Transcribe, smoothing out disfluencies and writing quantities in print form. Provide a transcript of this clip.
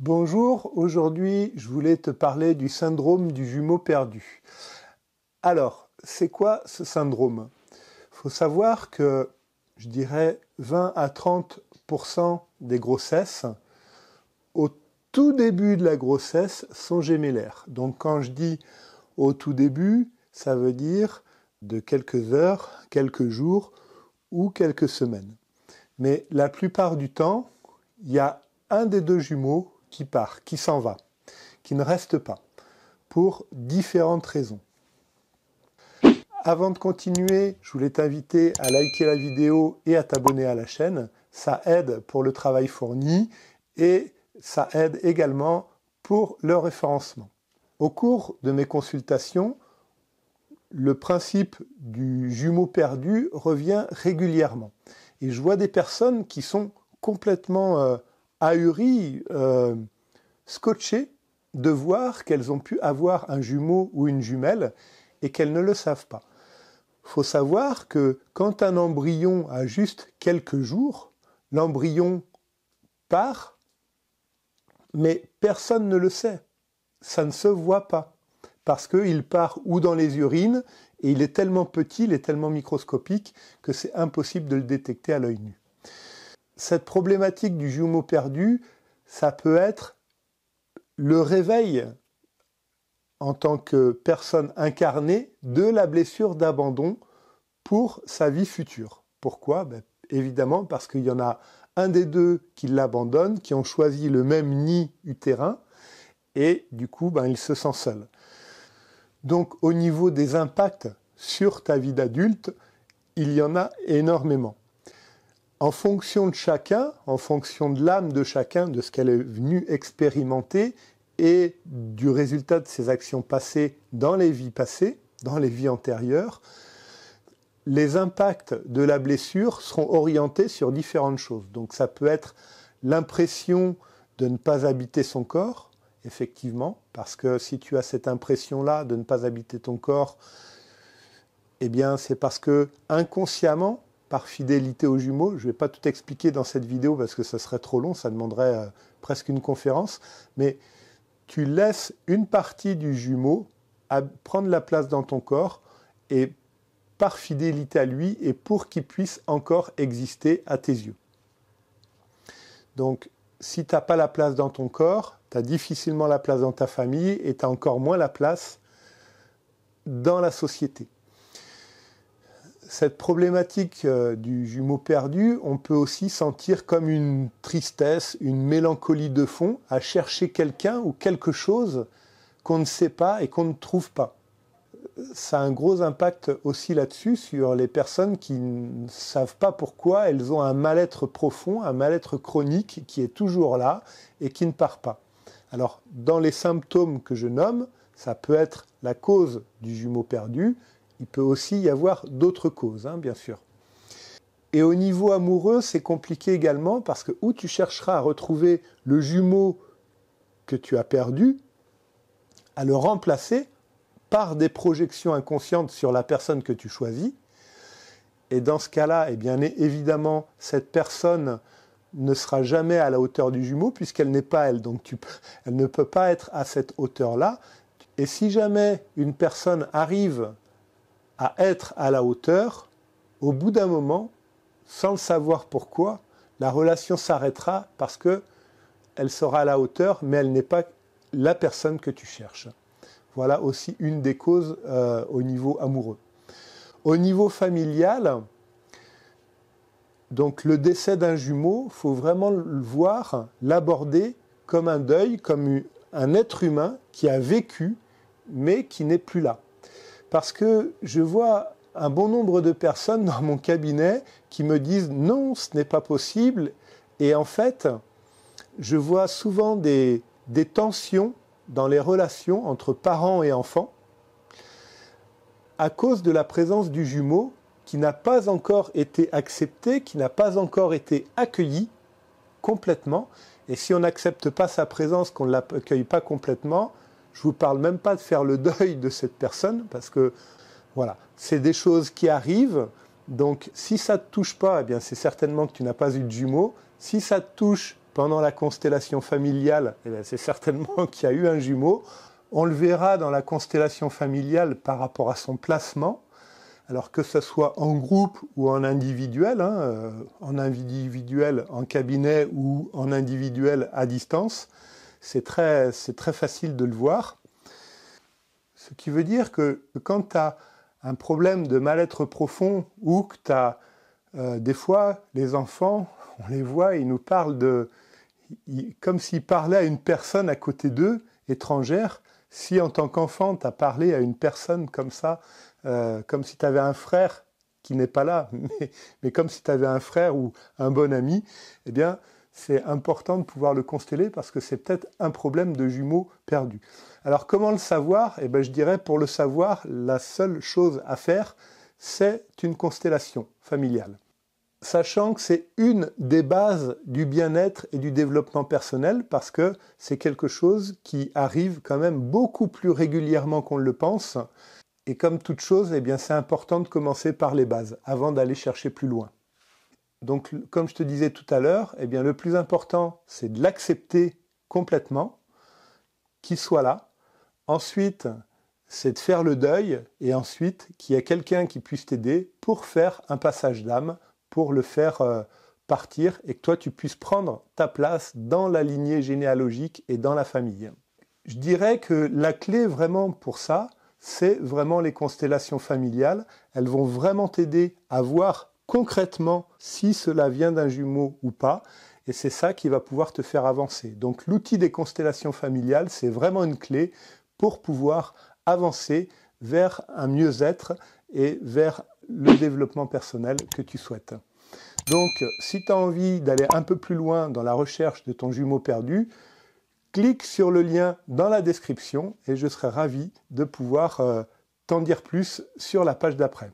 Bonjour, aujourd'hui je voulais te parler du syndrome du jumeau perdu. Alors, c'est quoi ce syndrome? Il faut savoir que, je dirais, 20 à 30% des grossesses, au tout début de la grossesse, sont gémellaires. Donc quand je dis au tout début, ça veut dire de quelques heures, quelques jours ou quelques semaines. Mais la plupart du temps, il y a un des deux jumeaux qui part, qui s'en va, qui ne reste pas, pour différentes raisons. Avant de continuer, je voulais t'inviter à liker la vidéo et à t'abonner à la chaîne. Ça aide pour le travail fourni et ça aide également pour le référencement. Au cours de mes consultations, le principe du jumeau perdu revient régulièrement. Et je vois des personnes qui sont complètement ahuries, scotchées de voir qu'elles ont pu avoir un jumeau ou une jumelle et qu'elles ne le savent pas. Il faut savoir que quand un embryon a juste quelques jours, l'embryon part, mais personne ne le sait. Ça ne se voit pas, parce qu'il part ou dans les urines, et il est tellement petit, il est tellement microscopique, que c'est impossible de le détecter à l'œil nu. Cette problématique du jumeau perdu, ça peut être le réveil en tant que personne incarnée de la blessure d'abandon pour sa vie future. Pourquoi? Évidemment parce qu'il y en a un des deux qui l'abandonne, qui ont choisi le même nid utérin, et du coup, il se sent seul. Donc au niveau des impacts sur ta vie d'adulte, il y en a énormément. En fonction de chacun, en fonction de l'âme de chacun, de ce qu'elle est venue expérimenter et du résultat de ses actions passées dans les vies passées, dans les vies antérieures, les impacts de la blessure seront orientés sur différentes choses. Donc ça peut être l'impression de ne pas habiter son corps, effectivement, parce que si tu as cette impression-là de ne pas habiter ton corps, eh bien c'est parce que inconsciemment, par fidélité aux jumeaux, je ne vais pas tout expliquer dans cette vidéo parce que ça serait trop long, ça demanderait presque une conférence, mais tu laisses une partie du jumeau prendre la place dans ton corps et par fidélité à lui et pour qu'il puisse encore exister à tes yeux. Donc, si tu n'as pas la place dans ton corps, tu as difficilement la place dans ta famille et tu as encore moins la place dans la société. Cette problématique du jumeau perdu, on peut aussi sentir comme une tristesse, une mélancolie de fond à chercher quelqu'un ou quelque chose qu'on ne sait pas et qu'on ne trouve pas. Ça a un gros impact aussi là-dessus sur les personnes qui ne savent pas pourquoi elles ont un mal-être profond, un mal-être chronique qui est toujours là et qui ne part pas. Alors, dans les symptômes que je nomme, ça peut être la cause du jumeau perdu. Il peut aussi y avoir d'autres causes, bien sûr. Et au niveau amoureux, c'est compliqué également parce que où tu chercheras à retrouver le jumeau que tu as perdu, à le remplacer par des projections inconscientes sur la personne que tu choisis. Et dans ce cas-là, eh bien, évidemment, cette personne ne sera jamais à la hauteur du jumeau puisqu'elle n'est pas elle. Donc elle ne peut pas être à cette hauteur-là. Et si jamais une personne arrive à être à la hauteur, au bout d'un moment, sans le savoir pourquoi, la relation s'arrêtera parce qu'elle sera à la hauteur, mais elle n'est pas la personne que tu cherches. Voilà aussi une des causes au niveau amoureux. Au niveau familial, donc le décès d'un jumeau, il faut vraiment le voir, l'aborder comme un deuil, comme un être humain qui a vécu, mais qui n'est plus là. Parce que je vois un bon nombre de personnes dans mon cabinet qui me disent « non, ce n'est pas possible ». Et en fait, je vois souvent des tensions dans les relations entre parents et enfants à cause de la présence du jumeau qui n'a pas encore été accepté, qui n'a pas encore été accueilli complètement. Et si on n'accepte pas sa présence, qu'on ne l'accueille pas complètement, je ne vous parle même pas de faire le deuil de cette personne, parce que voilà, c'est des choses qui arrivent. Donc si ça ne te touche pas, eh bien c'est certainement que tu n'as pas eu de jumeau. Si ça te touche, pendant la constellation familiale, c'est certainement qu'il y a eu un jumeau. On le verra dans la constellation familiale par rapport à son placement. Alors que ce soit en groupe ou en individuel, en individuel en cabinet ou en individuel à distance, c'est très facile de le voir. Ce qui veut dire que quand tu as un problème de mal-être profond ou que tu as des fois les enfants, on les voit, ils nous parlent comme s'ils parlaient à une personne à côté d'eux, étrangère. Si en tant qu'enfant, tu as parlé à une personne comme ça, comme si tu avais un frère qui n'est pas là, mais comme si tu avais un frère ou un bon ami, eh bien, c'est important de pouvoir le consteller parce que c'est peut-être un problème de jumeaux perdu. Alors, comment le savoir? Eh bien, je dirais, pour le savoir, la seule chose à faire, c'est une constellation familiale. Sachant que c'est une des bases du bien-être et du développement personnel parce que c'est quelque chose qui arrive quand même beaucoup plus régulièrement qu'on le pense. Et comme toute chose, eh bien, c'est important de commencer par les bases avant d'aller chercher plus loin. Donc, comme je te disais tout à l'heure, eh bien, le plus important, c'est de l'accepter complètement, qu'il soit là. Ensuite, c'est de faire le deuil et ensuite qu'il y ait quelqu'un qui puisse t'aider pour faire un passage d'âme, pour le faire partir et que toi tu puisses prendre ta place dans la lignée généalogique et dans la famille. Je dirais que la clé vraiment pour ça, c'est vraiment les constellations familiales. Elles vont vraiment t'aider à voir concrètement si cela vient d'un jumeau ou pas. Et c'est ça qui va pouvoir te faire avancer. Donc l'outil des constellations familiales, c'est vraiment une clé pour pouvoir avancer vers un mieux-être et vers le développement personnel que tu souhaites. Donc, si tu as envie d'aller un peu plus loin dans la recherche de ton jumeau perdu, clique sur le lien dans la description et je serai ravi de pouvoir t'en dire plus sur la page d'après.